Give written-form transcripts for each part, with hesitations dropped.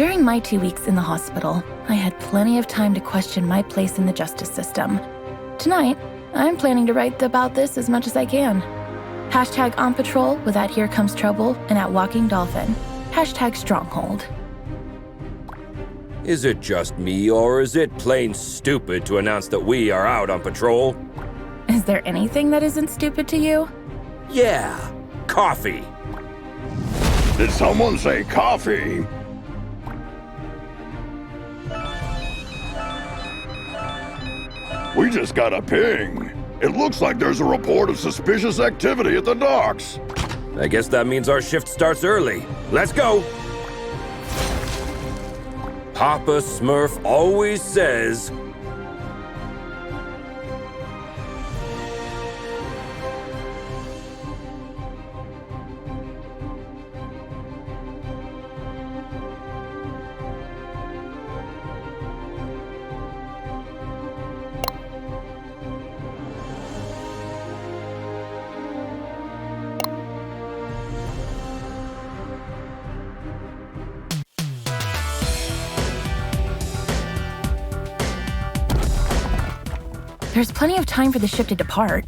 During my 2 weeks in the hospital, I had plenty of time to question my place in the justice system. Tonight, I'm planning to write about this as much as I can. Hashtag on patrol with at Here Comes Trouble and at Walking Dolphin. Hashtag Stronghold. Is it just me, or is it plain stupid to announce that we are out on patrol? Is there anything that isn't stupid to you? Yeah, coffee. Did someone say coffee? We just got a ping. It looks like there's a report of suspicious activity at the docks. I guess that means our shift starts early. Let's go! Papa Smurf always says... There's plenty of time for the ship to depart.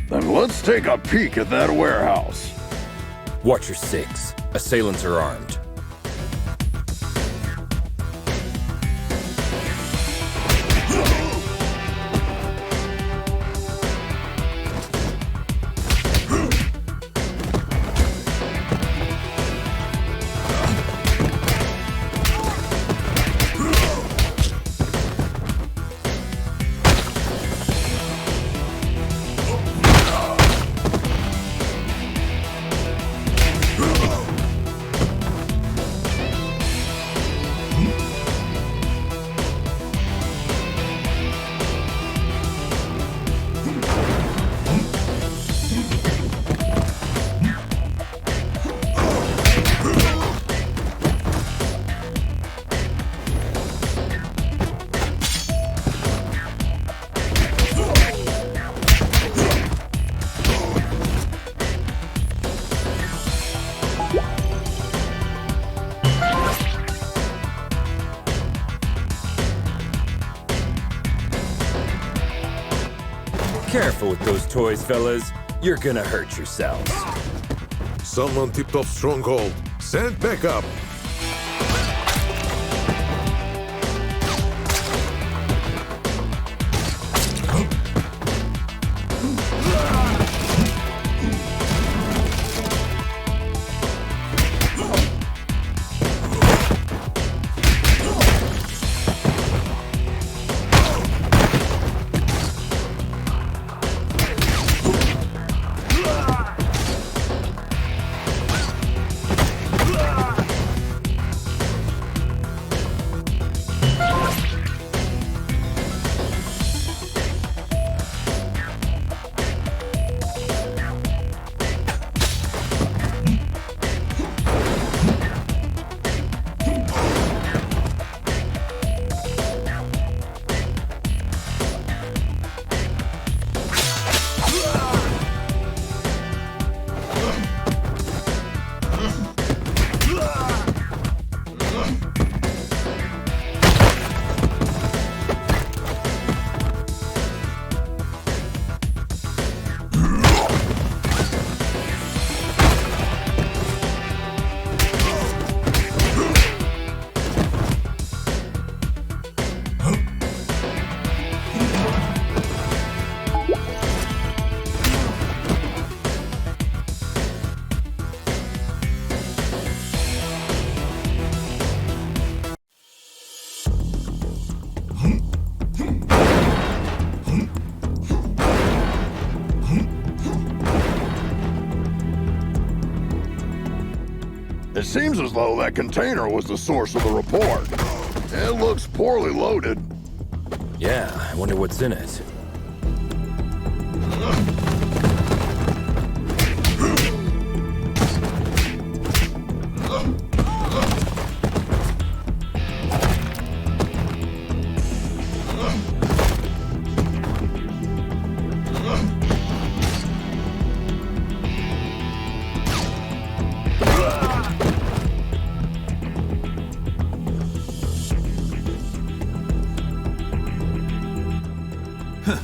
Then let's take a peek at that warehouse. Watch your six. Assailants are armed. Careful with those toys, fellas. You're gonna hurt yourselves. Someone tipped off Stronghold. Send backup. It seems as though that container was the source of the report. It looks poorly loaded. Yeah, I wonder what's in it.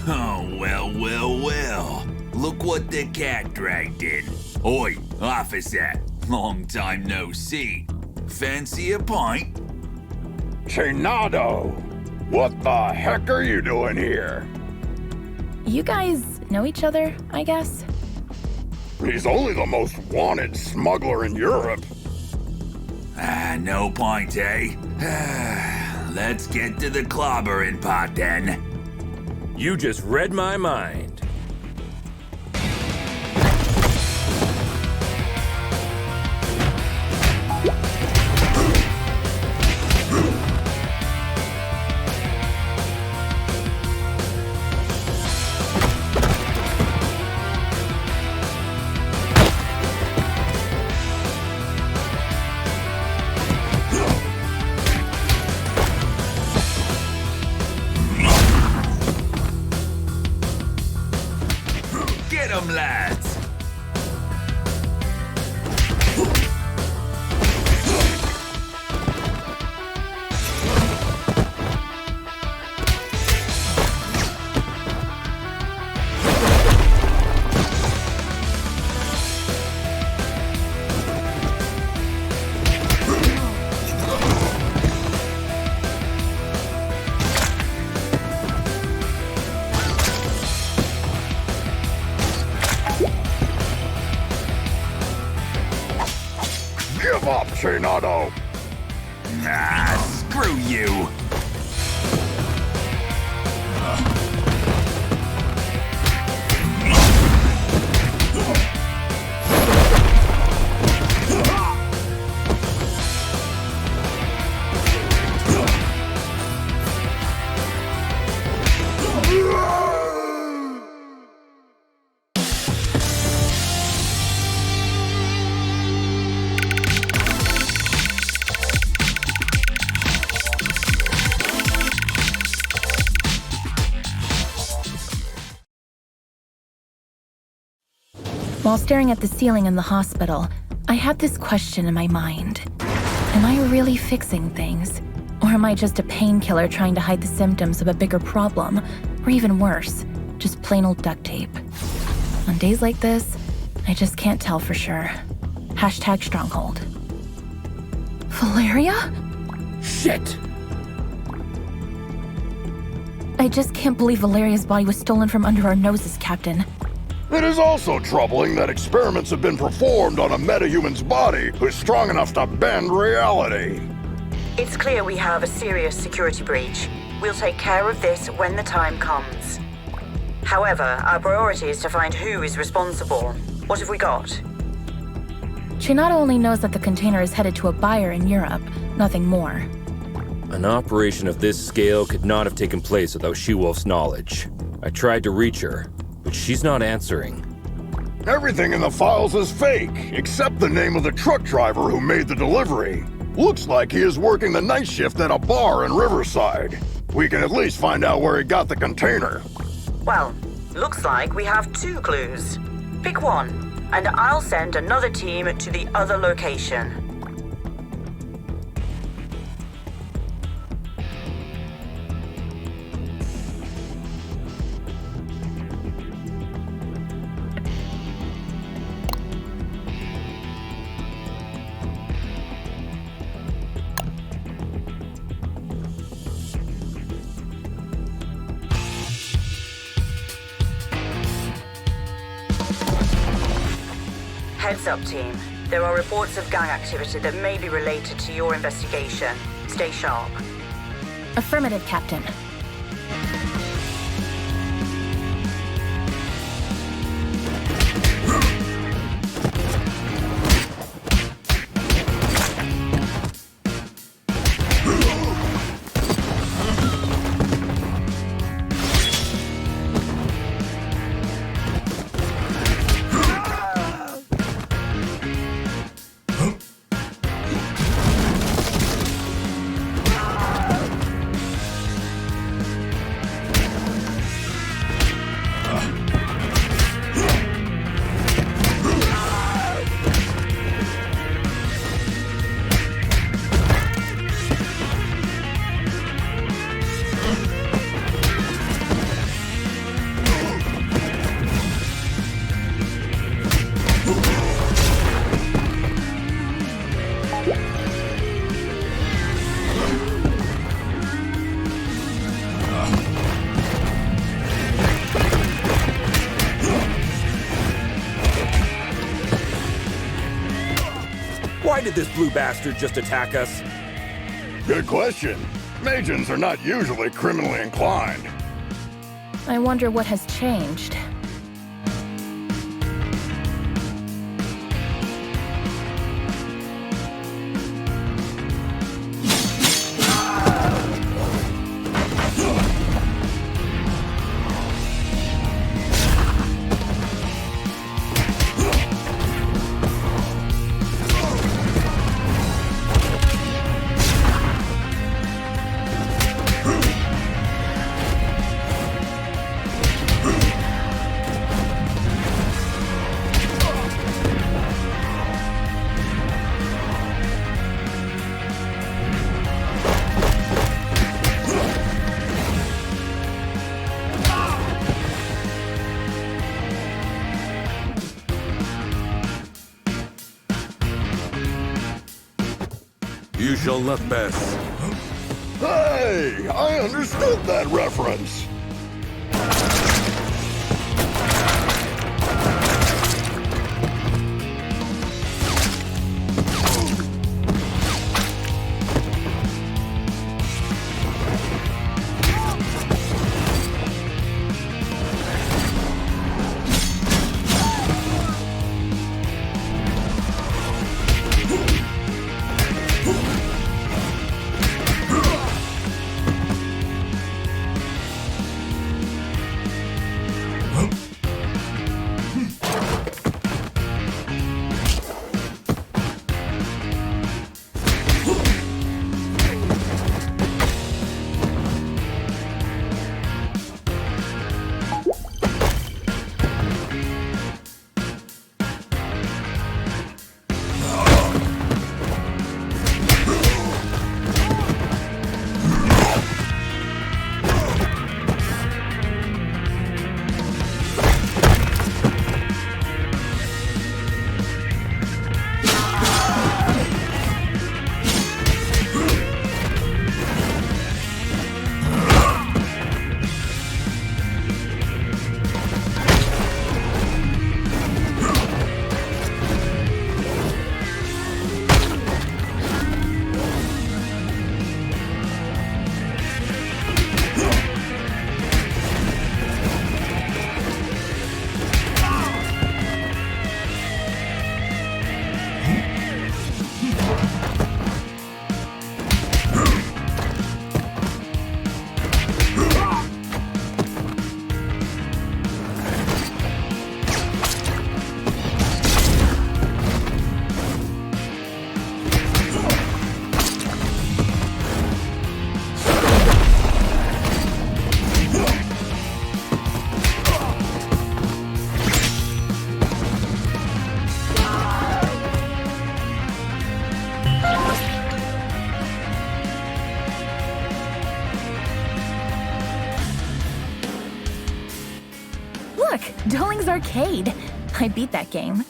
Oh, well. Look what the cat dragged in. Oi, officer. Long time no see. Fancy a pint? Chinado! What the heck are you doing here? You guys know each other, I guess? He's only the most wanted smuggler in Europe. No pint, eh? Let's get to the clobbering pot then. You just read my mind. Get 'em, lads! Give up, Chinado! Screw you! While staring at the ceiling in the hospital, I had this question in my mind. Am I really fixing things? Or am I just a painkiller trying to hide the symptoms of a bigger problem? Or even worse, just plain old duct tape? On days like this, I just can't tell for sure. Hashtag stronghold. Valeria? Shit! I just can't believe Valeria's body was stolen from under our noses, Captain. It is also troubling that experiments have been performed on a metahuman's body who's strong enough to bend reality. It's clear we have a serious security breach. We'll take care of this when the time comes. However, our priority is to find who is responsible. What have we got? Chinado only knows that the container is headed to a buyer in Europe, nothing more. An operation of this scale could not have taken place without She-Wolf's knowledge. I tried to reach her, but she's not answering. Everything in the files is fake, except the name of the truck driver who made the delivery. Looks like he is working the night shift at a bar in Riverside. We can at least find out where he got the container. Well, looks like we have 2 clues. Pick one, and I'll send another team to the other location. Heads up, team. There are reports of gang activity that may be related to your investigation. Stay sharp. Affirmative, Captain. Why did this blue bastard just attack us? Good question. Magians are not usually criminally inclined. I wonder what has changed. You shall not pass. Hey, I understood that reference. Look, Doling's Arcade. I beat that game.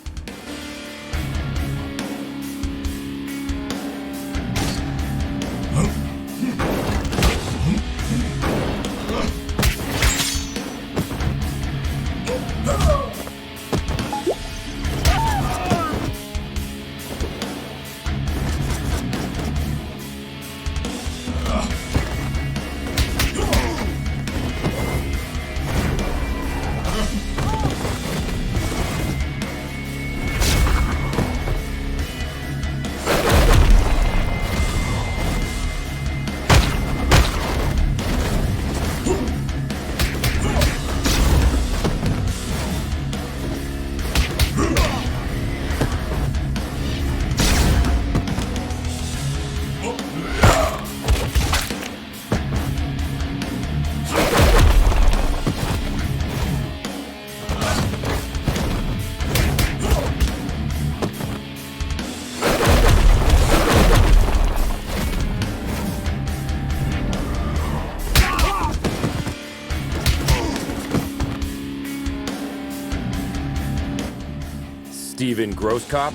Steven Grosskopf?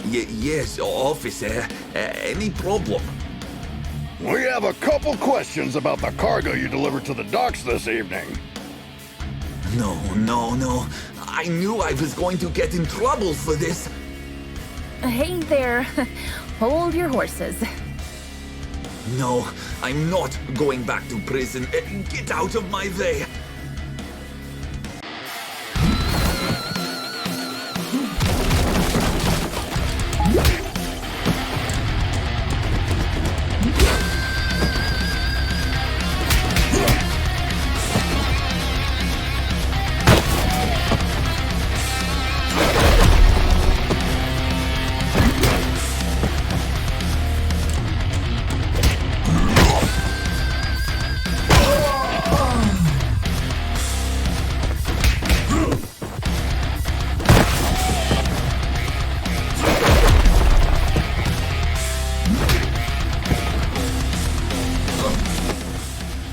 Yes, officer. Any problem? We have a couple questions about the cargo you delivered to the docks this evening. No. I knew I was going to get in trouble for this. Hey there. Hold your horses. No, I'm not going back to prison. Get out of my way.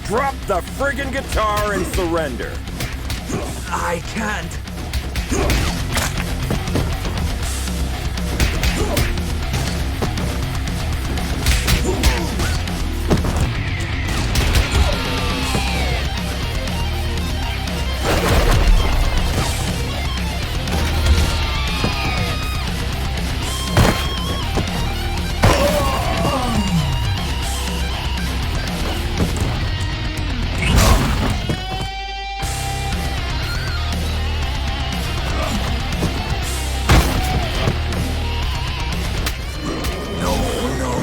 Drop the friggin' guitar and surrender. I can't.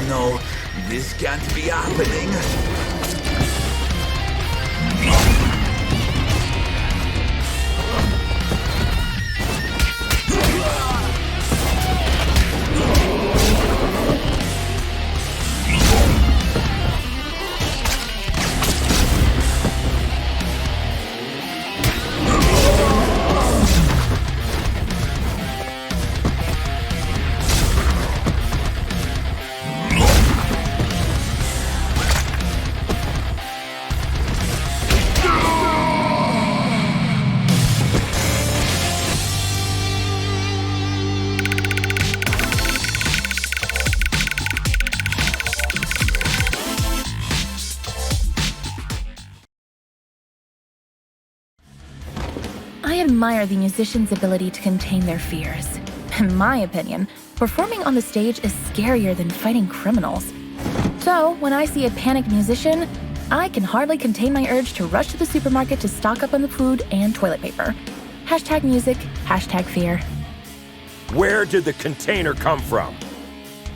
No, this can't be happening. I admire the musician's ability to contain their fears. In my opinion, performing on the stage is scarier than fighting criminals. So, when I see a panicked musician, I can hardly contain my urge to rush to the supermarket to stock up on the food and toilet paper. Hashtag music, hashtag fear. Where did the container come from?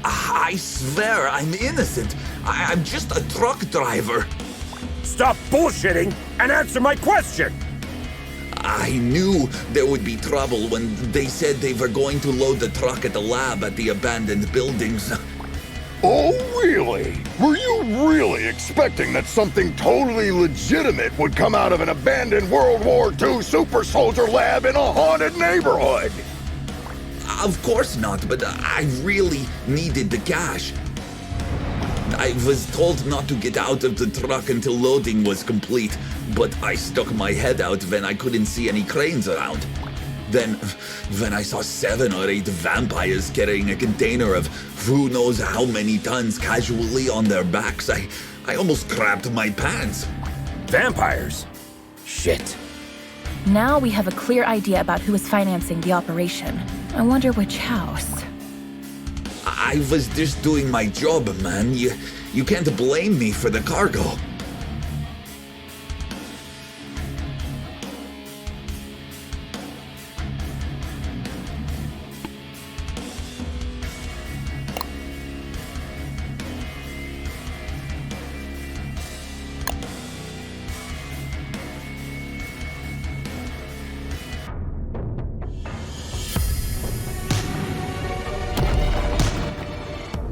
I swear I'm innocent. I'm just a truck driver. Stop bullshitting and answer my question! I knew there would be trouble when they said they were going to load the truck at the lab at the abandoned buildings. Oh, really? Were you really expecting that something totally legitimate would come out of an abandoned World War II super soldier lab in a haunted neighborhood? Of course not, but I really needed the cash. I was told not to get out of the truck until loading was complete, but I stuck my head out when I couldn't see any cranes around. Then, when I saw 7 or 8 vampires carrying a container of who knows how many tons casually on their backs, I almost crapped my pants. Vampires? Shit. Now we have a clear idea about who is financing the operation. I wonder which house. I was just doing my job, man. You can't blame me for the cargo.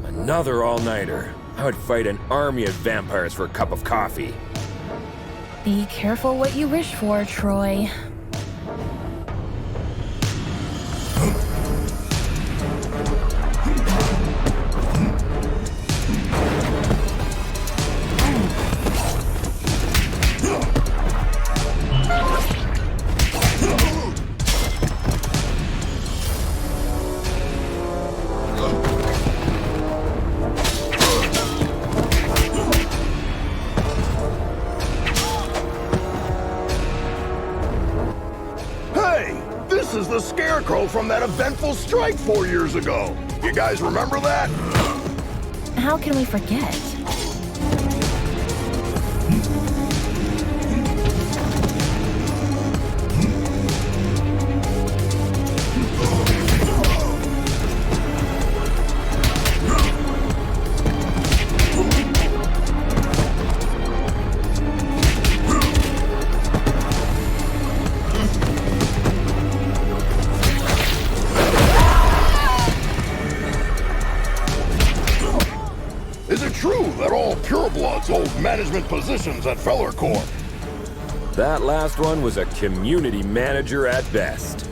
Another all-nighter. I would fight an army of vampires for a cup of coffee. Be careful what you wish for, Troy. This is the Scarecrow from that eventful strike 4 years ago. You guys remember that? How can we forget? Is it true that all purebloods hold management positions at Feller Corp? That last one was a community manager at best.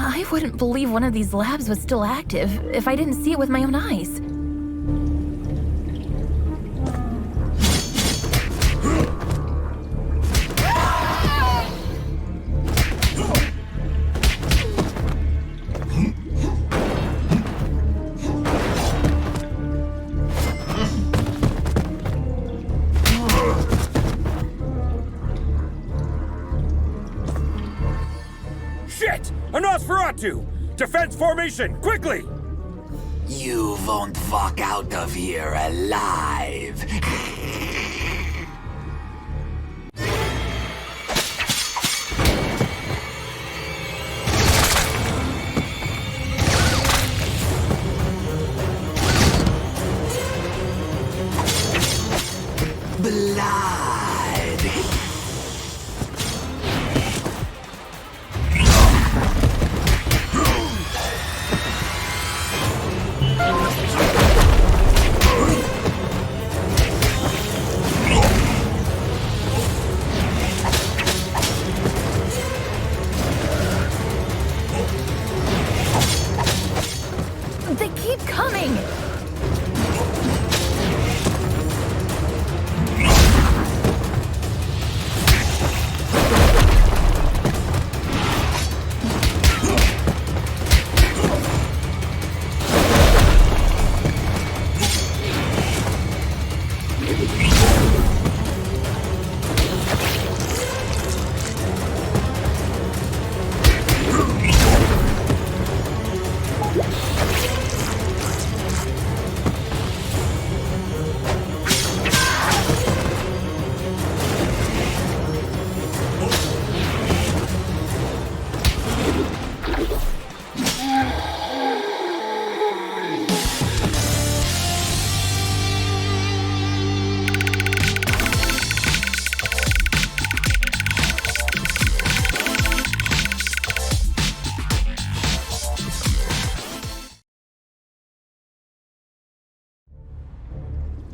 I wouldn't believe one of these labs was still active if I didn't see it with my own eyes. Shit! A Nosferatu! Defense formation, quickly! You won't walk out of here alive. Blood. They keep coming!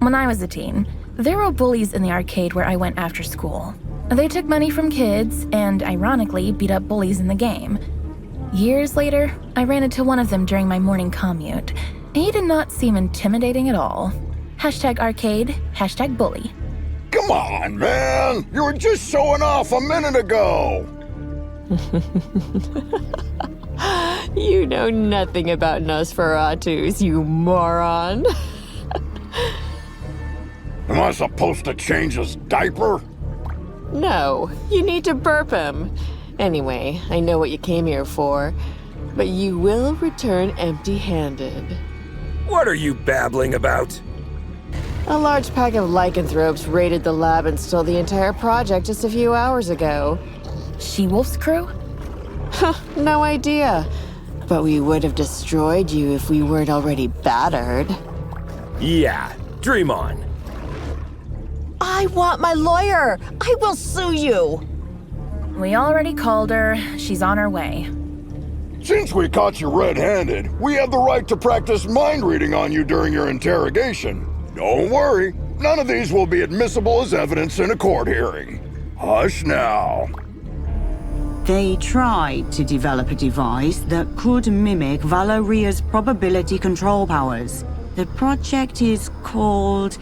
When I was a teen, there were bullies in the arcade where I went after school. They took money from kids and, ironically, beat up bullies in the game. Years later, I ran into one of them during my morning commute. He did not seem intimidating at all. #arcade, #bully. Come on, man! You were just showing off a minute ago! You know nothing about Nosferatus, you moron. Am I supposed to change his diaper? No, you need to burp him. Anyway, I know what you came here for, but you will return empty-handed. What are you babbling about? A large pack of lycanthropes raided the lab and stole the entire project just a few hours ago. She-Wolf's crew? No idea. But we would have destroyed you if we weren't already battered. Yeah, dream on. I want my lawyer! I will sue you! We already called her. She's on her way. Since we caught you red-handed, we have the right to practice mind reading on you during your interrogation. Don't worry, none of these will be admissible as evidence in a court hearing. Hush now. They tried to develop a device that could mimic Valeria's probability control powers. The project is called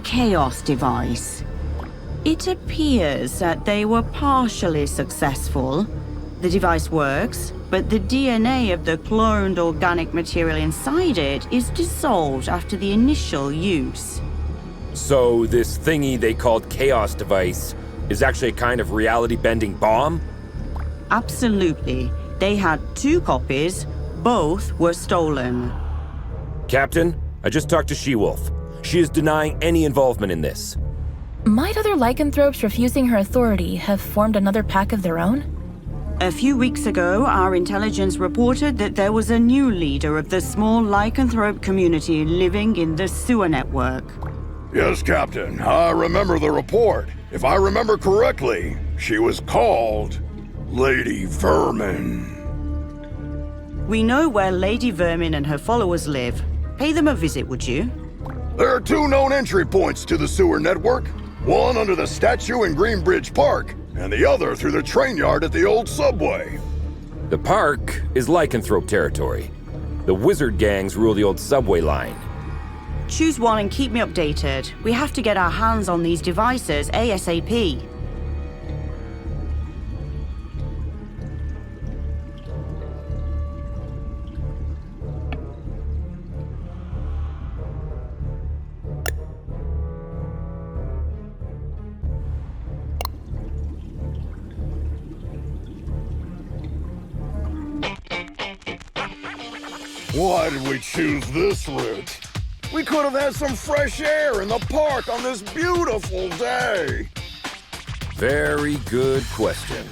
Chaos Device. It appears that they were partially successful. The device works, but the DNA of the cloned organic material inside it is dissolved after the initial use. So this thingy they called Chaos Device is actually a kind of reality-bending bomb? Absolutely. They had 2 copies. Both were stolen. Captain, I just talked to She-Wolf. She is denying any involvement in this. Might other lycanthropes refusing her authority have formed another pack of their own? A few weeks ago, our intelligence reported that there was a new leader of the small lycanthrope community living in the sewer network. Yes, Captain, I remember the report. If I remember correctly, she was called Lady Vermin. We know where Lady Vermin and her followers live. Pay them a visit, would you? There are 2 known entry points to the sewer network. One under the statue in Greenbridge Park, and the other through the train yard at the old subway. The park is lycanthrope territory. The wizard gangs rule the old subway line. Choose one and keep me updated. We have to get our hands on these devices ASAP. Why did we choose this route? We could have had some fresh air in the park on this beautiful day. Very good question.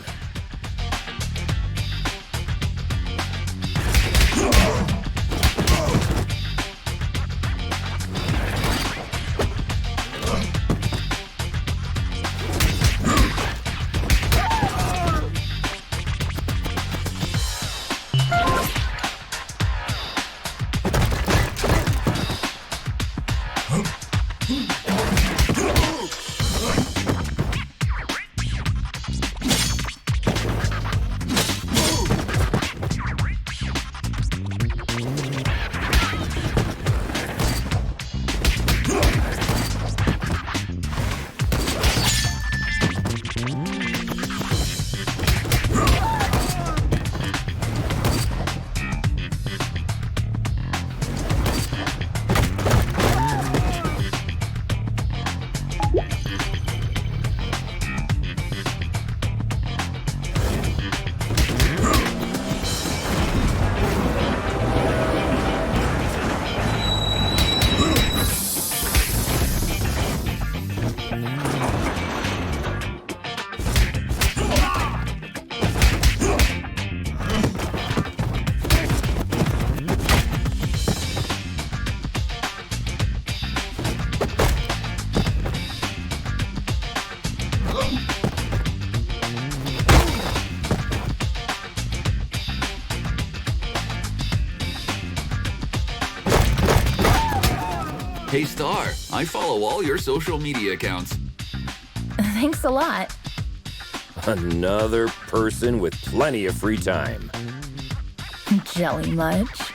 Hey Star, I follow all your social media accounts. Thanks a lot. Another person with plenty of free time. Jelly much?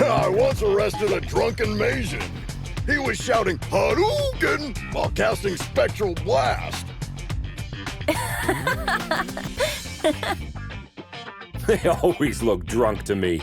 I once arrested a drunken Maysian. He was shouting Hadouken while casting Spectral Blast. They always look drunk to me.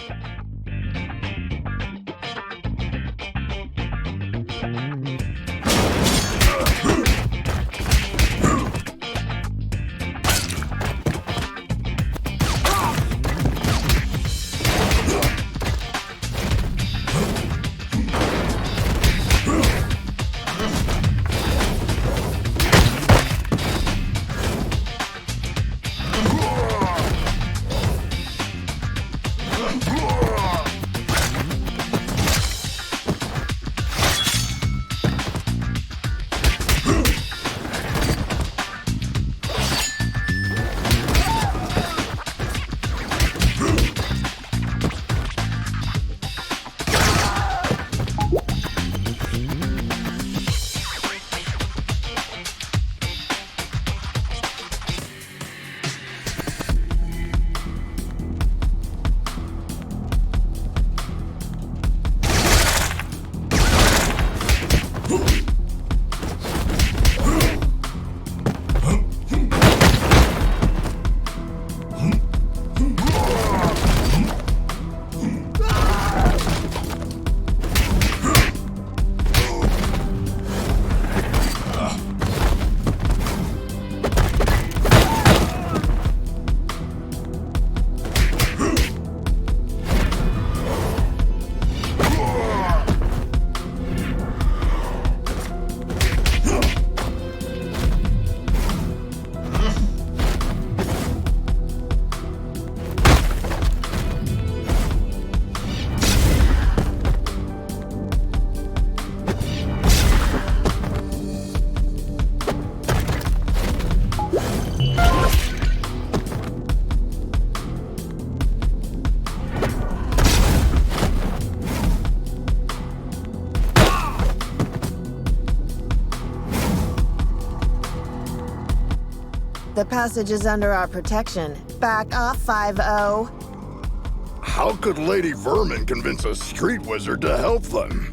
The passage is under our protection. Back off, 5-0. How could Lady Vermin convince a street wizard to help them?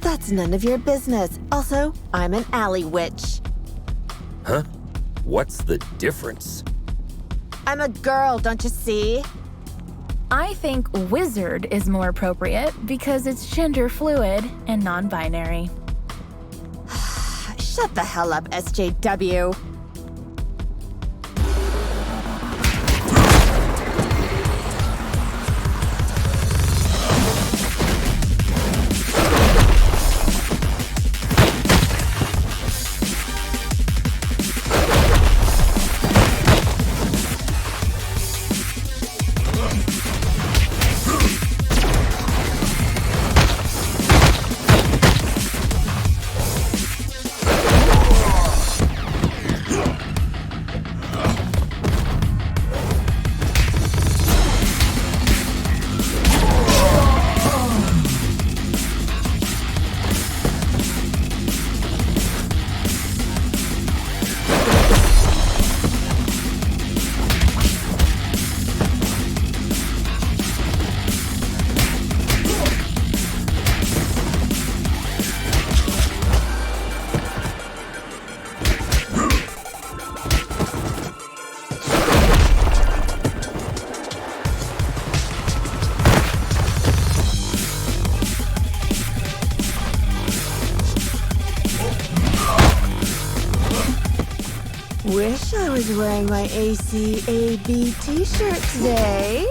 That's none of your business. Also, I'm an alley witch. Huh? What's the difference? I'm a girl, don't you see? I think wizard is more appropriate because it's gender fluid and non-binary. Shut the hell up, SJW. Wish I was wearing my ACAB t-shirt today.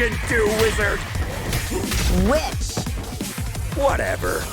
can do, wizard! Witch! Whatever.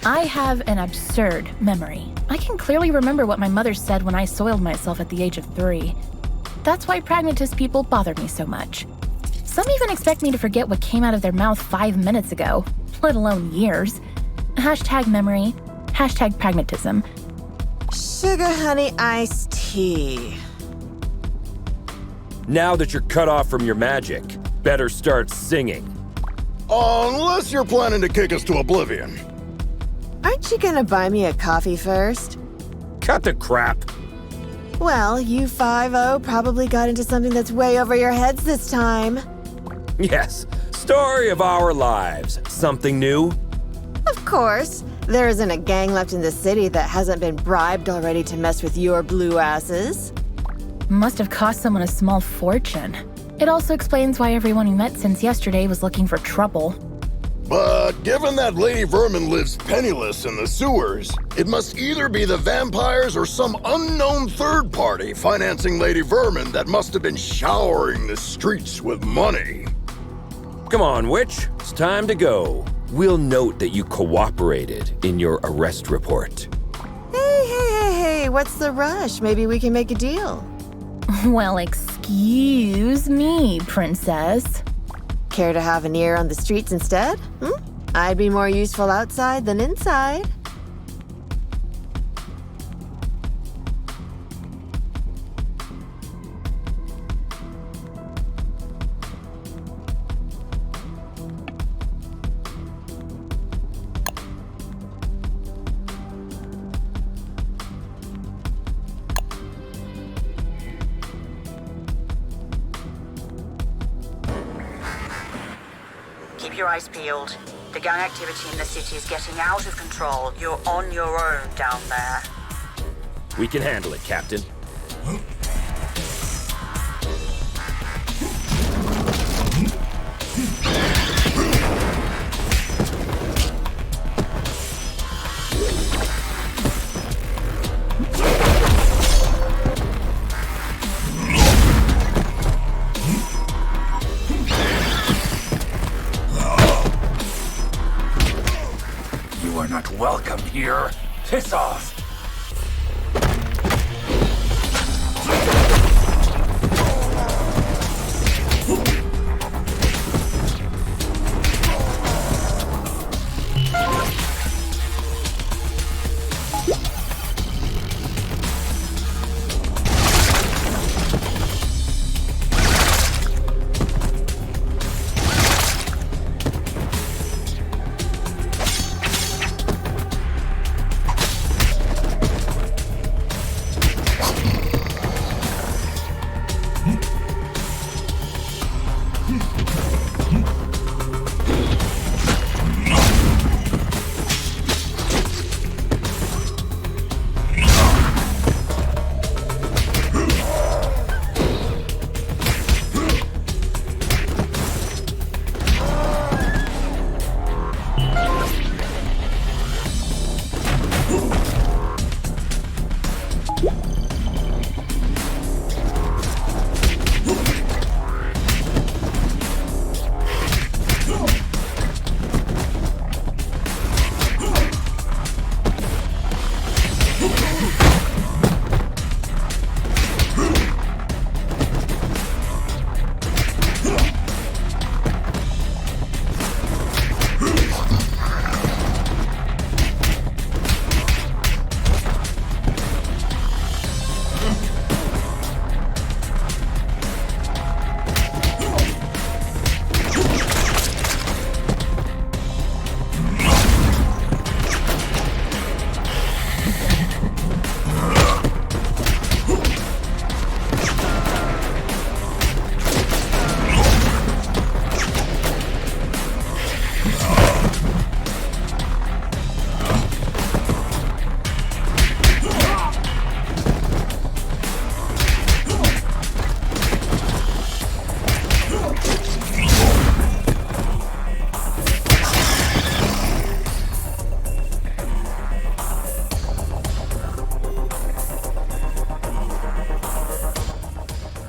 I have an absurd memory. I can clearly remember what my mother said when I soiled myself at the age of 3. That's why pragmatist people bother me so much. Some even expect me to forget what came out of their mouth 5 minutes ago, let alone years. Hashtag memory, hashtag pragmatism. Sugar honey iced tea. Now that you're cut off from your magic, better start singing. Unless you're planning to kick us to oblivion. Aren't you gonna buy me a coffee first? Cut the crap. Well, you 5-0 probably got into something that's way over your heads this time. Yes, story of our lives. Something new? Of course. There isn't a gang left in the city that hasn't been bribed already to mess with your blue asses. Must have cost someone a small fortune. It also explains why everyone we met since yesterday was looking for trouble. But given that Lady Vermin lives penniless in the sewers, it must either be the vampires or some unknown third party financing Lady Vermin that must have been showering the streets with money. Come on, witch. It's time to go. We'll note that you cooperated in your arrest report. Hey, what's the rush? Maybe we can make a deal. Well, excuse me, princess. Care to have an ear on the streets instead? I'd be more useful outside than inside. Keep your eyes peeled. The gang activity in the city is getting out of control. You're on your own down there. We can handle it, Captain. You are not welcome here. Piss off!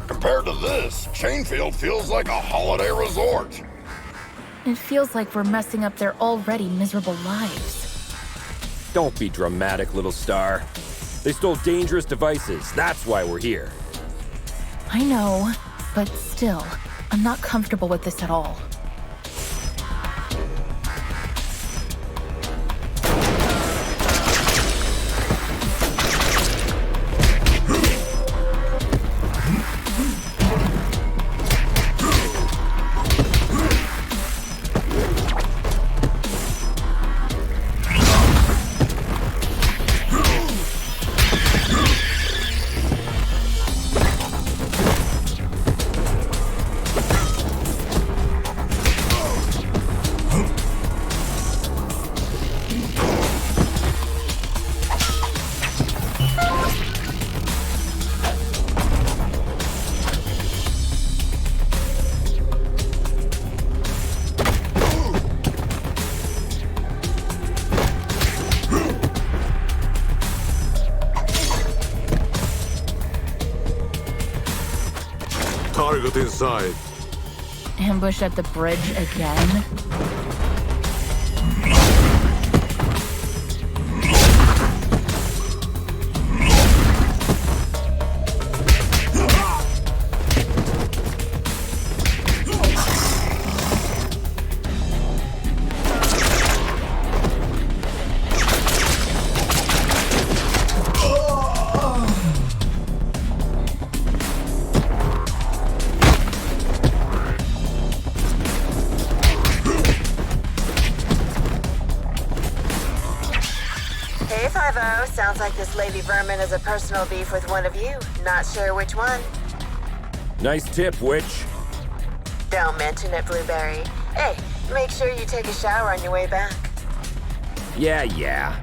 Compared to this, Chainfield feels like a holiday resort. It feels like we're messing up their already miserable lives. Don't be dramatic, little star. They stole dangerous devices. That's why we're here. I know, but still, I'm not comfortable with this at all. Target inside. Ambush at the bridge again? Sounds like this Lady Vermin has a personal beef with one of you. Not sure which one. Nice tip, witch. Don't mention it, Blueberry. Hey, make sure you take a shower on your way back. Yeah.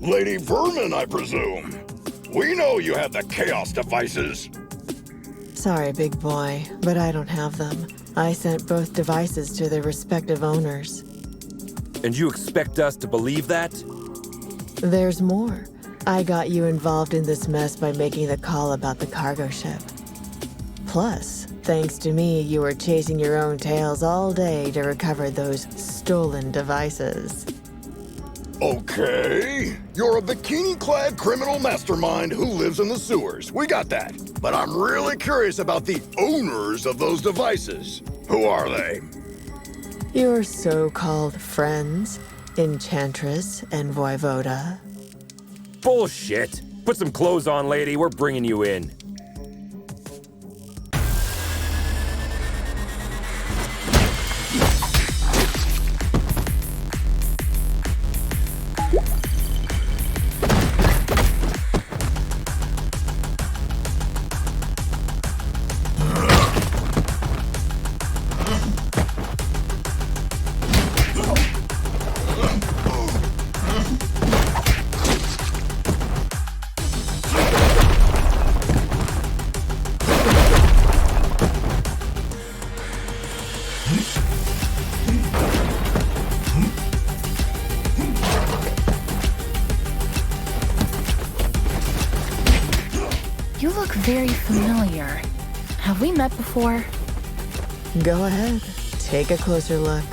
Lady Vermin, I presume. We know you have the Chaos devices. Sorry, big boy, but I don't have them. I sent both devices to their respective owners. And you expect us to believe that? There's more. I got you involved in this mess by making the call about the cargo ship. Plus, thanks to me, you were chasing your own tails all day to recover those stolen devices. Okay. You're a bikini-clad criminal mastermind who lives in the sewers. We got that. But I'm really curious about the owners of those devices. Who are they? Your so-called friends, Enchantress and Voivoda. Bullshit! Put some clothes on, lady. We're bringing you in. You look very familiar. Have we met before? Go ahead, take a closer look.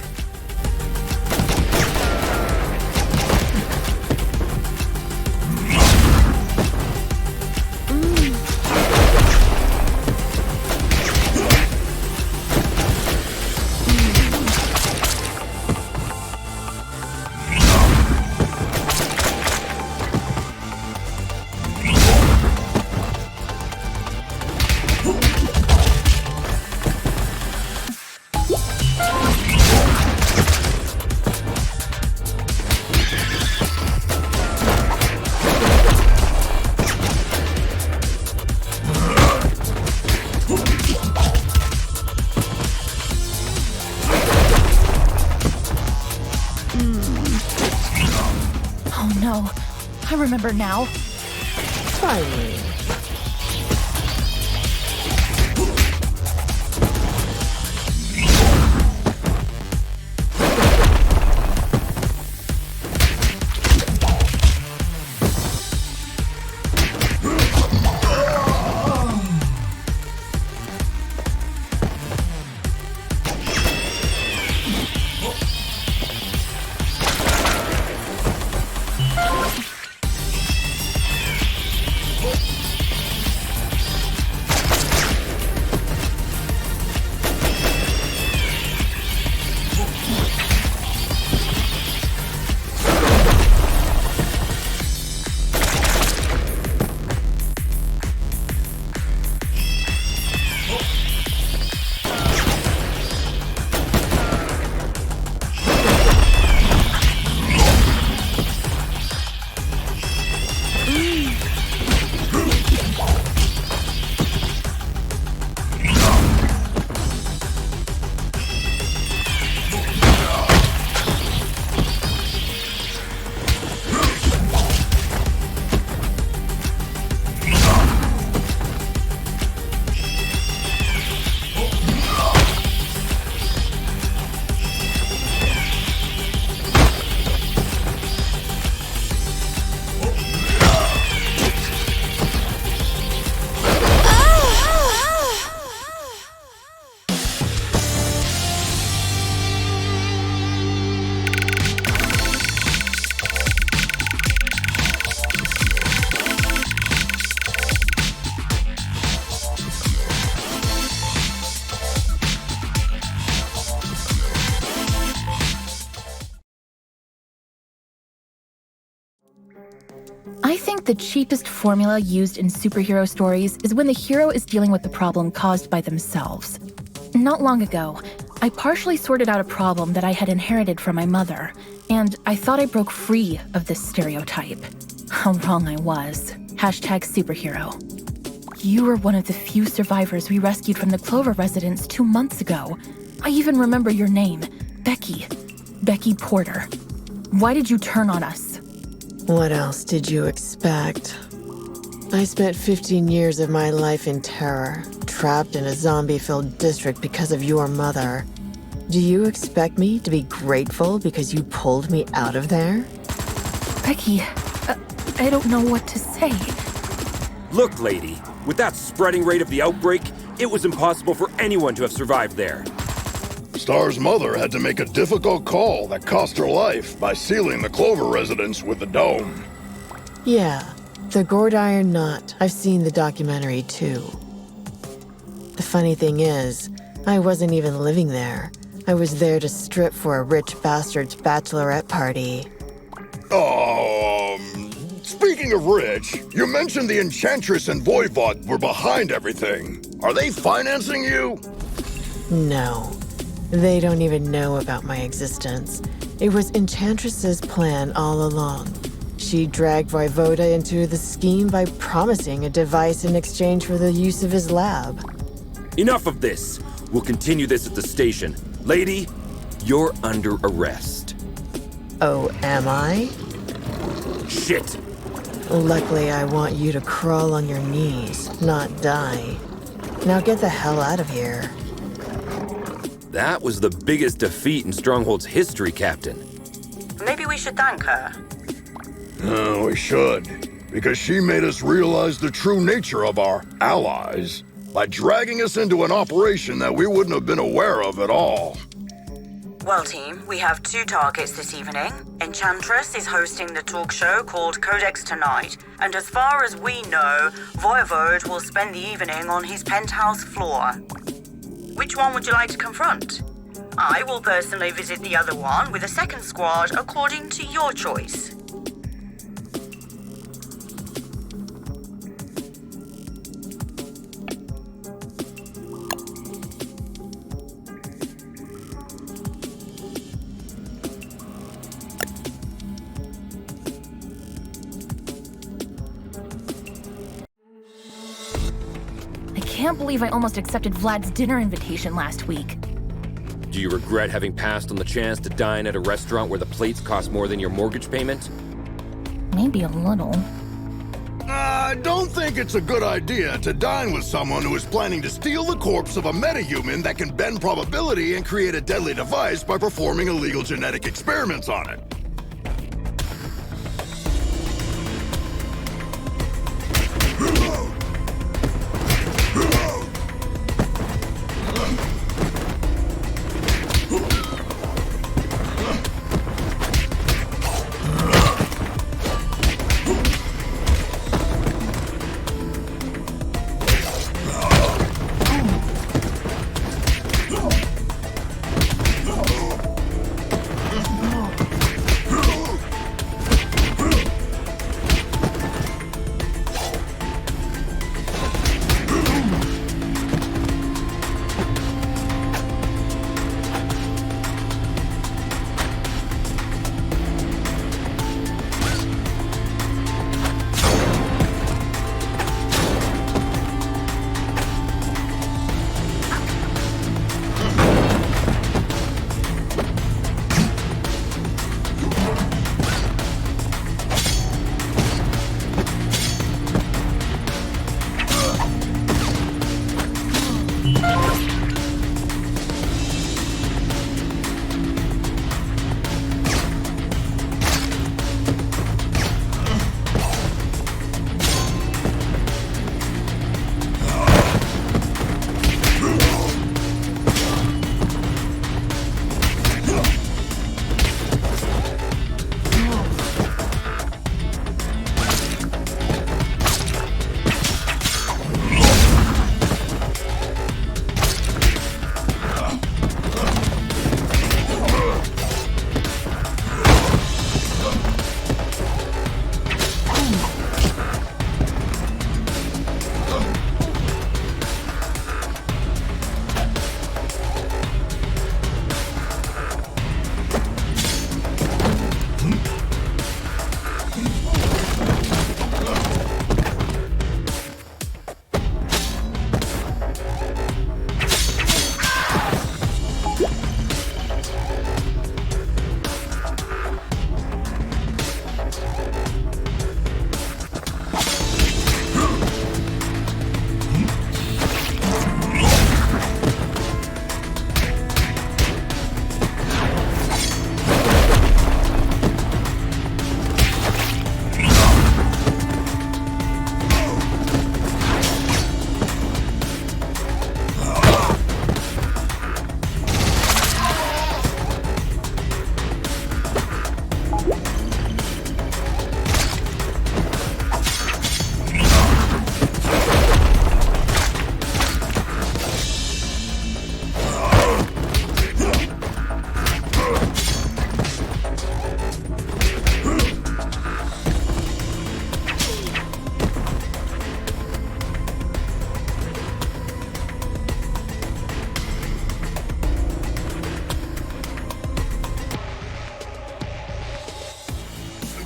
Oh no, I remember now. Finally. I think the cheapest formula used in superhero stories is when the hero is dealing with the problem caused by themselves. Not long ago, I partially sorted out a problem that I had inherited from my mother, and I thought I broke free of this stereotype. How wrong I was. #superhero. You were one of the few survivors we rescued from the Clover residence 2 months ago. I even remember your name, Becky. Becky Porter. Why did you turn on us? What else did you expect? I spent 15 years of my life in terror, trapped in a zombie-filled district because of your mother. Do you expect me to be grateful because you pulled me out of there? Becky, I don't know what to say. Look, lady, with that spreading rate of the outbreak, it was impossible for anyone to have survived there. Star's mother had to make a difficult call that cost her life by sealing the Clover residence with the dome. Yeah, the gourd iron knot. I've seen the documentary too. The funny thing is, I wasn't even living there. I was there to strip for a rich bastard's bachelorette party. Speaking of rich, you mentioned the Enchantress and Voivod were behind everything. Are they financing you? No, they don't even know about my existence. It was Enchantress's plan all along. She dragged Voivoda into the scheme by promising a device in exchange for the use of his lab. Enough of this. We'll continue this at the station. Lady, you're under arrest. Oh, am I? Shit! Luckily, I want you to crawl on your knees, not die. Now get the hell out of here. That was the biggest defeat in Stronghold's history, Captain. Maybe we should thank her. We should, because she made us realize the true nature of our allies by dragging us into an operation that we wouldn't have been aware of at all. Well, team, we have 2 targets this evening. Enchantress is hosting the talk show called Codex Tonight, and as far as we know, Voivod will spend the evening on his penthouse floor. Which one would you like to confront? I will personally visit the other one with a second squad according to your choice. I can't believe I almost accepted Vlad's dinner invitation last week. Do you regret having passed on the chance to dine at a restaurant where the plates cost more than your mortgage payment? Maybe a little. I don't think it's a good idea to dine with someone who is planning to steal the corpse of a metahuman that can bend probability and create a deadly device by performing illegal genetic experiments on it.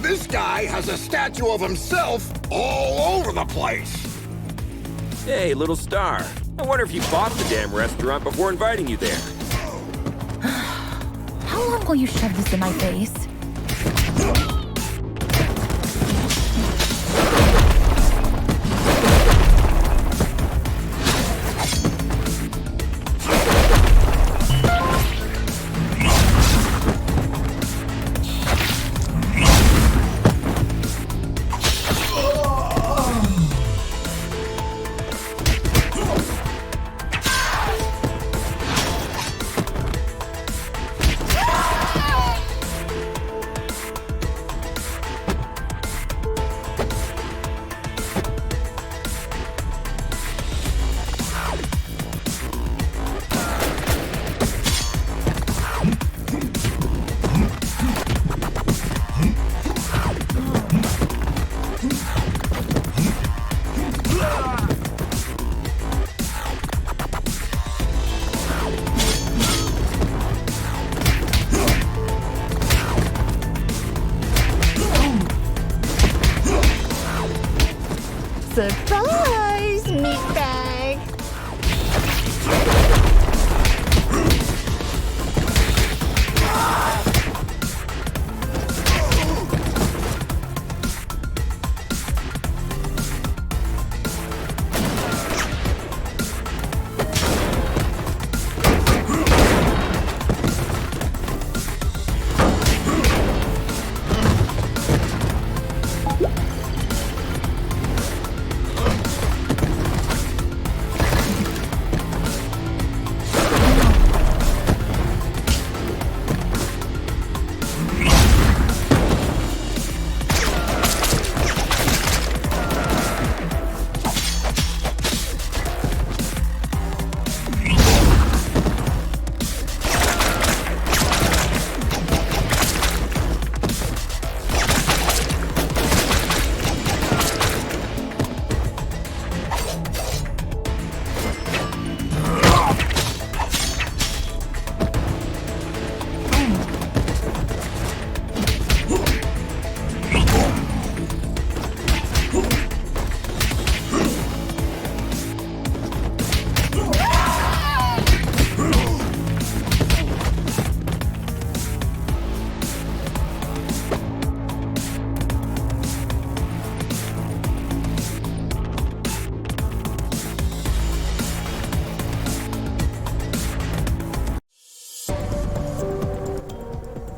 This guy has a statue of himself all over the place. Hey, little star. I wonder if you bought the damn restaurant before inviting you there. How long will you shove this in my face? Surprise, meatbag!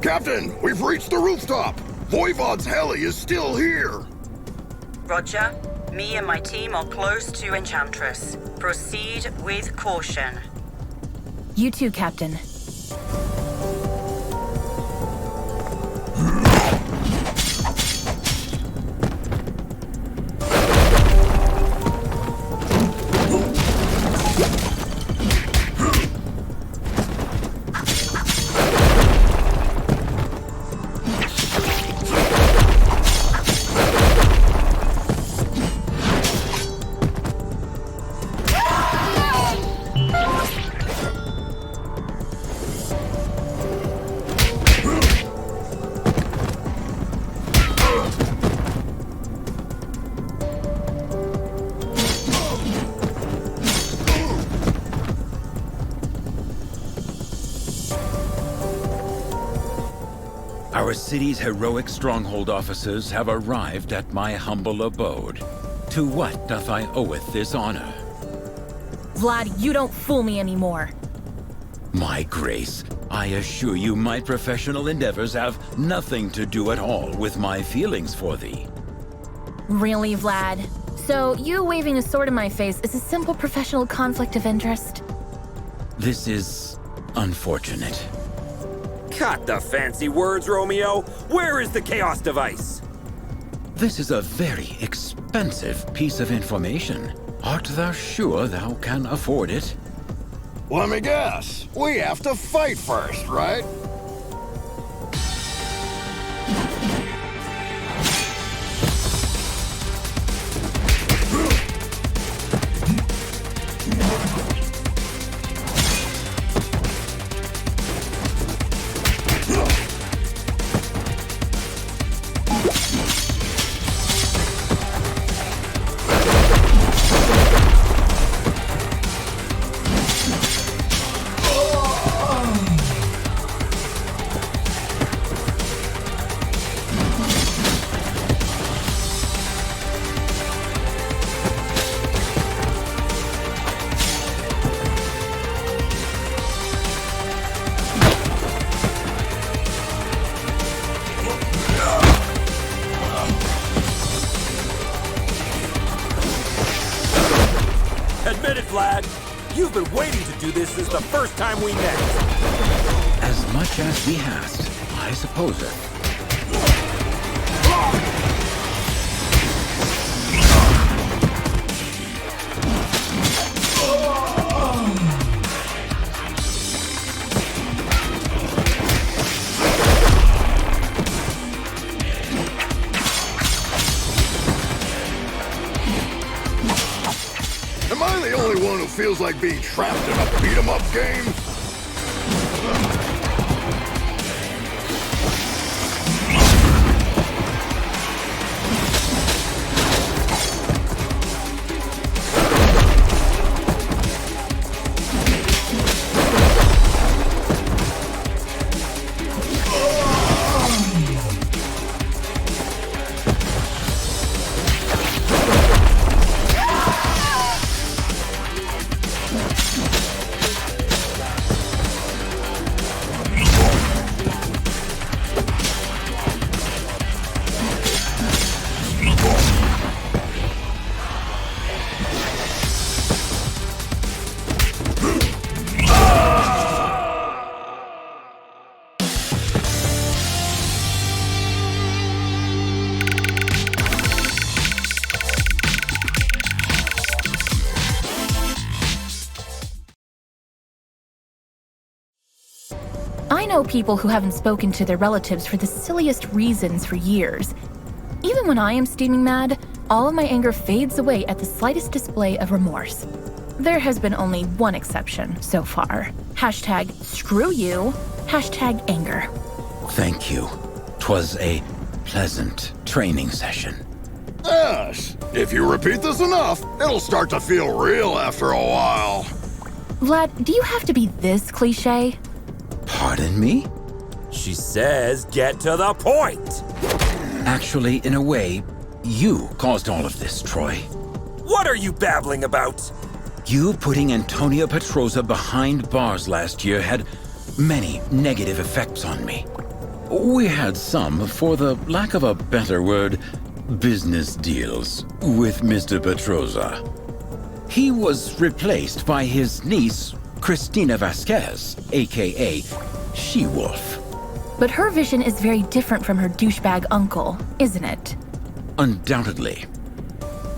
Captain, we've reached the rooftop. Voivod's heli is still here. Roger. Me and my team are close to Enchantress. Proceed with caution. You too, Captain. Our city's heroic stronghold officers have arrived at my humble abode. To what doth I oweth this honor? Vlad, you don't fool me anymore. My grace, I assure you my professional endeavors have nothing to do at all with my feelings for thee. Really, Vlad? So you waving a sword in my face is a simple professional conflict of interest? This is unfortunate. Cut the fancy words, Romeo. Where is the chaos device? This is a very expensive piece of information. Art thou sure thou can afford it? Let me guess. We have to fight first, right? minute, Vlad. You've been waiting to do this since the first time we met. As much as thee hast, I suppose it. Am I the only one who feels like being trapped in a beat-em-up game? I know people who haven't spoken to their relatives for the silliest reasons for years. Even when I am steaming mad, all of my anger fades away at the slightest display of remorse. There has been only one exception so far. Hashtag screw you, hashtag anger. Thank you. 'Twas a pleasant training session. Yes. If you repeat this enough, it'll start to feel real after a while. Vlad, do you have to be this cliche? Pardon me? She says get to the point. Actually, in a way, you caused all of this, Troy. What are you babbling about? You putting Antonio Petroza behind bars last year had many negative effects on me. We had some, for the lack of a better word, business deals with Mr. Petroza. He was replaced by his niece, Cristina Vasquez, aka She-Wolf. But her vision is very different from her douchebag uncle, isn't it? Undoubtedly.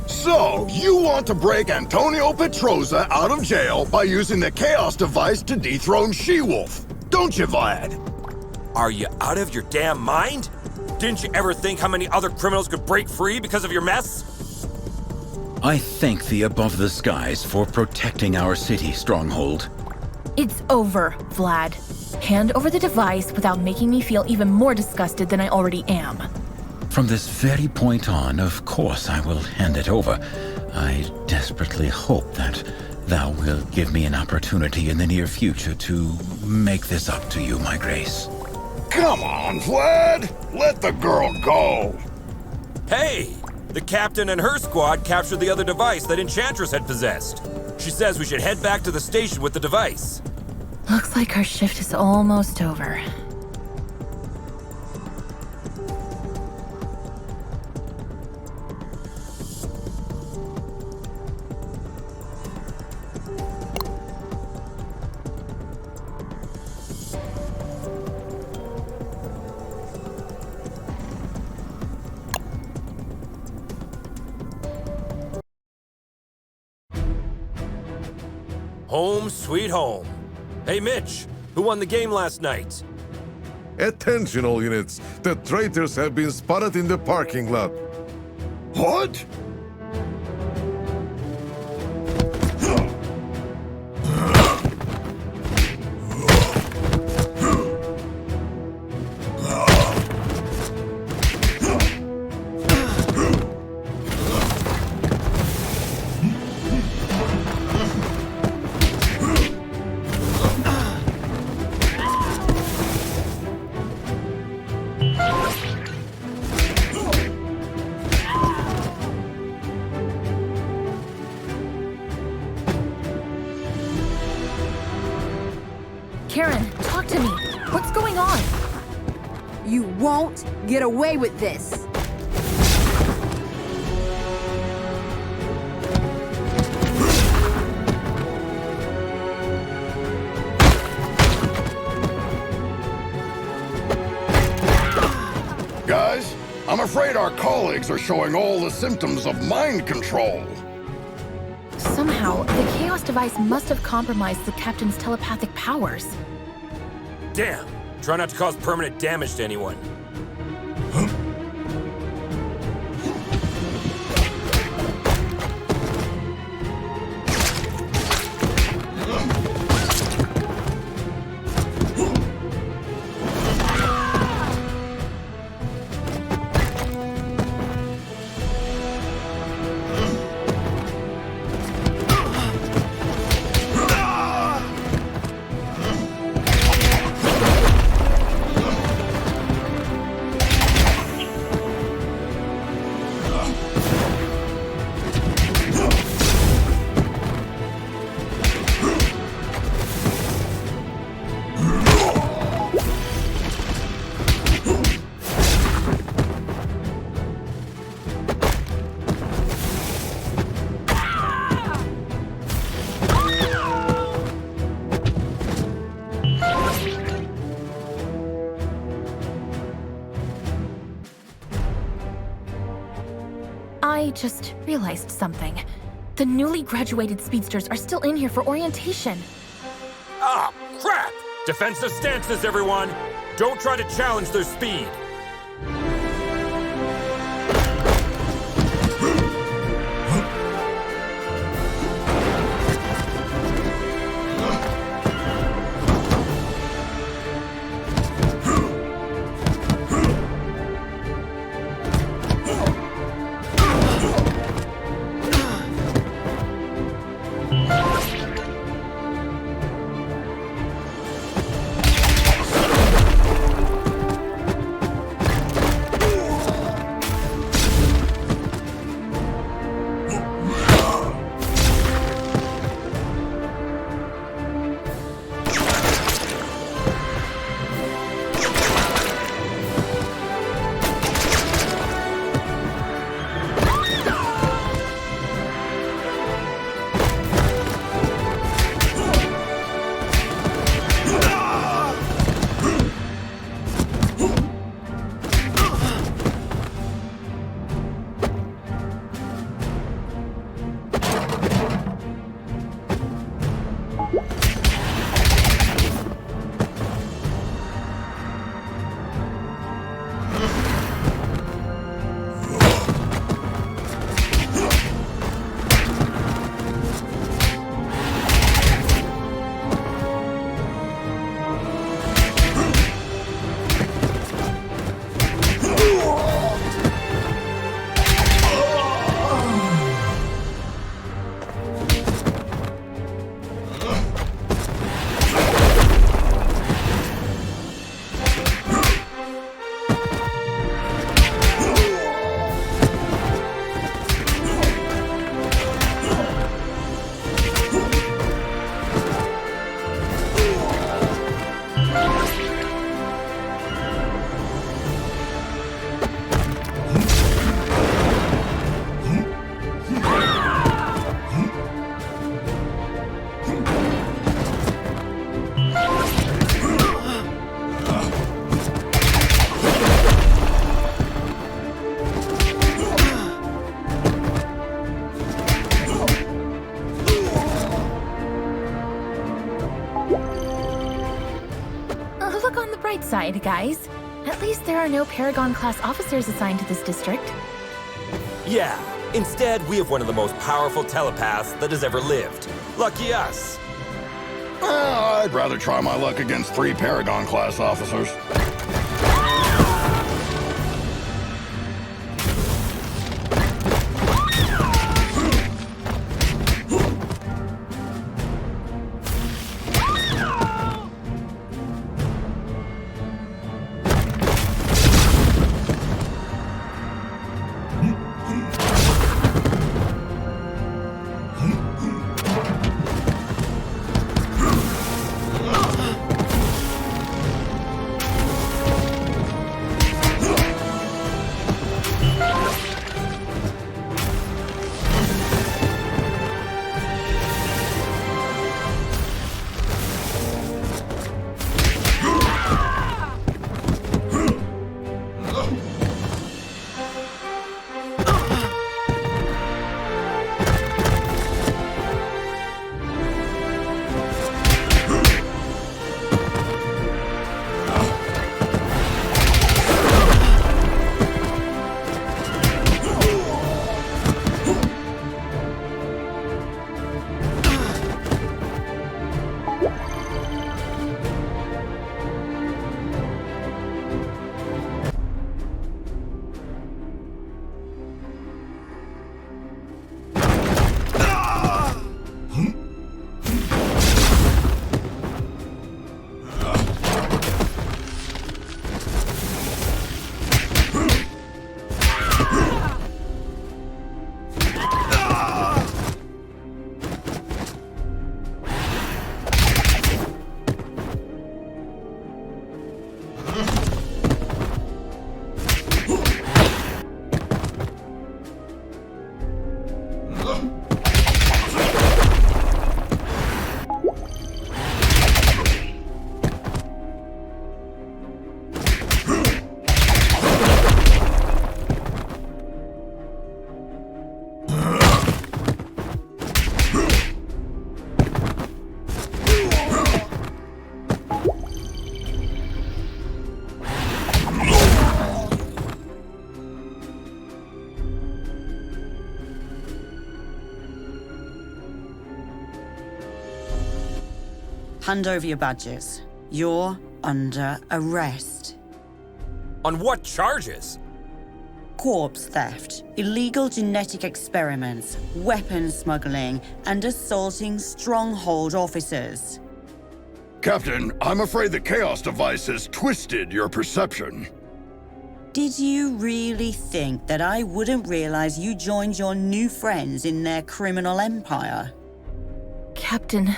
So, you want to break Antonio Petroza out of jail by using the Chaos device to dethrone She-Wolf, don't you, Vlad? Are you out of your damn mind? Didn't you ever think how many other criminals could break free because of your mess? I thank the above the skies for protecting our city, Stronghold. It's over, Vlad. Hand over the device without making me feel even more disgusted than I already am. From this very point on, of course I will hand it over. I desperately hope that thou wilt give me an opportunity in the near future to make this up to you, my grace. Come on, Vlad! Let the girl go! Hey! The captain and her squad captured the other device that Enchantress had possessed. She says we should head back to the station with the device. Looks like our shift is almost over. Home sweet home. Hey Mitch, who won the game last night? Attention all units. The traitors have been spotted in the parking lot. What? Karen, talk to me. What's going on? You won't get away with this. Guys, I'm afraid our colleagues are showing all the symptoms of mind control. Somehow, the Chaos device must have compromised the Captain's telepathic powers. Damn. Try not to cause permanent damage to anyone. I just realized something. The newly graduated speedsters are still in here for orientation. Ah, crap! Defensive stances, everyone! Don't try to challenge their speed. Side, guys. At least there are no Paragon-class officers assigned to this district. Yeah, instead we have one of the most powerful telepaths that has ever lived. Lucky us. I'd rather try my luck against 3 Paragon-class officers. hand over your badges. You're under arrest. On what charges? Corpse theft, illegal genetic experiments, weapons smuggling, and assaulting stronghold officers. Captain, I'm afraid the Chaos device has twisted your perception. Did you really think that I wouldn't realize you joined your new friends in their criminal empire? Captain,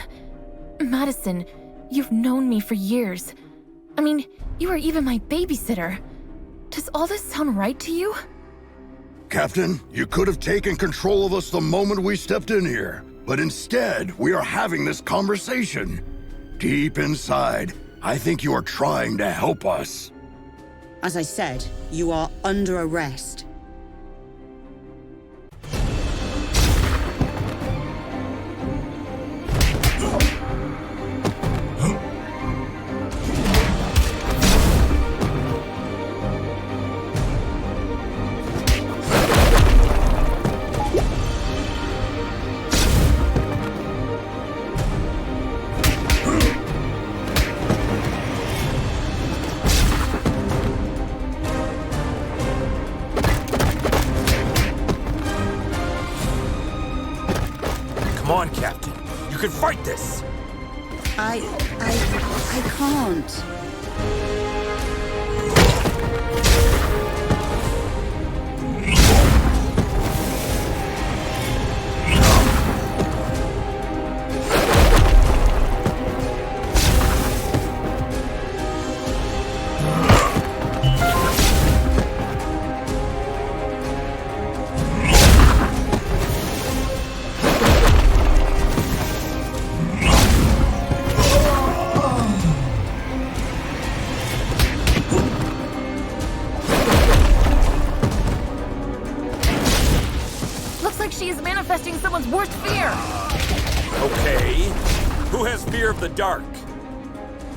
Madison, you've known me for years. I mean, you were even my babysitter. Does all this sound right to you? Captain, you could have taken control of us the moment we stepped in here. But instead, we are having this conversation. Deep inside, I think you are trying to help us. As I said, you are under arrest. Come on, Captain. You can fight this! I can't. Manifesting someone's worst fear! Okay. Who has fear of the dark?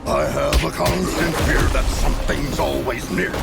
I have a constant fear that something's always near.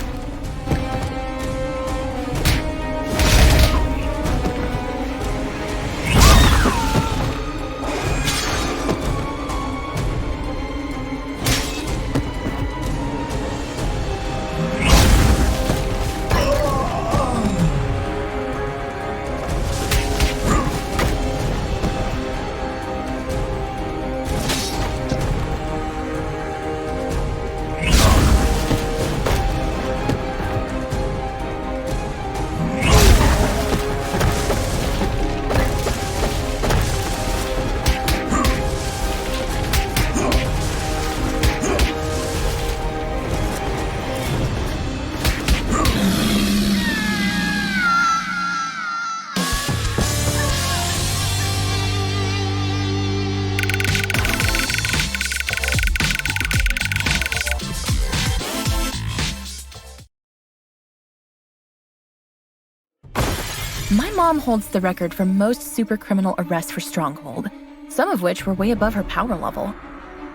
My mom holds the record for most supercriminal arrests for Stronghold, some of which were way above her power level.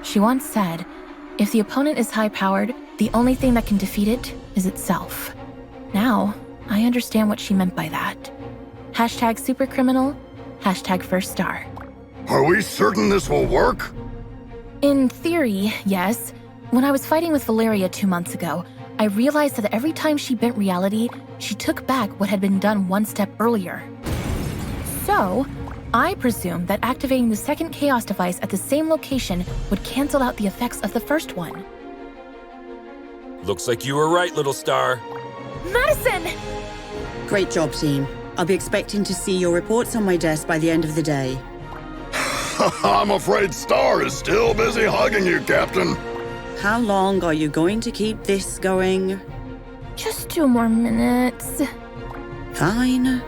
She once said, if the opponent is high-powered, the only thing that can defeat it is itself. Now, I understand what she meant by that. Hashtag supercriminal, hashtag first star. Are we certain this will work? In theory, yes. When I was fighting with Valeria 2 months ago, I realized that every time she bent reality, she took back what had been done one step earlier. So, I presumed that activating the second Chaos device at the same location would cancel out the effects of the first one. Looks like you were right, little star. Madison! Great job, team. I'll be expecting to see your reports on my desk by the end of the day. I'm afraid Star is still busy hugging you, Captain. How long are you going to keep this going? Just 2 more minutes. Fine.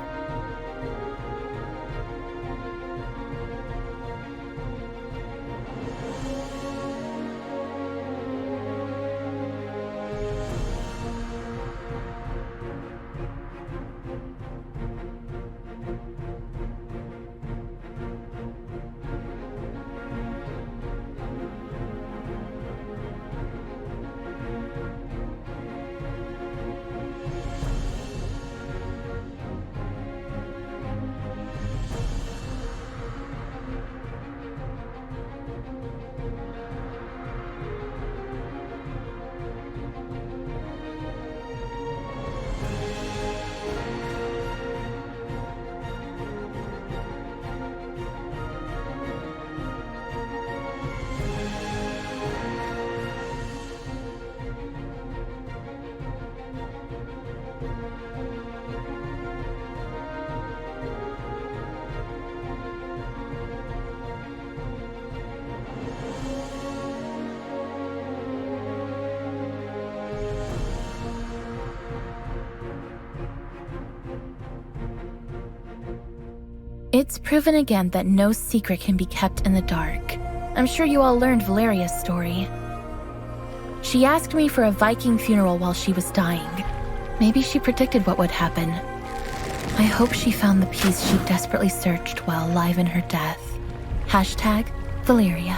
It's proven again that no secret can be kept in the dark. I'm sure you all learned Valeria's story. She asked me for a Viking funeral while she was dying. Maybe she predicted what would happen. I hope she found the peace she desperately searched while alive in her death. #Valeria.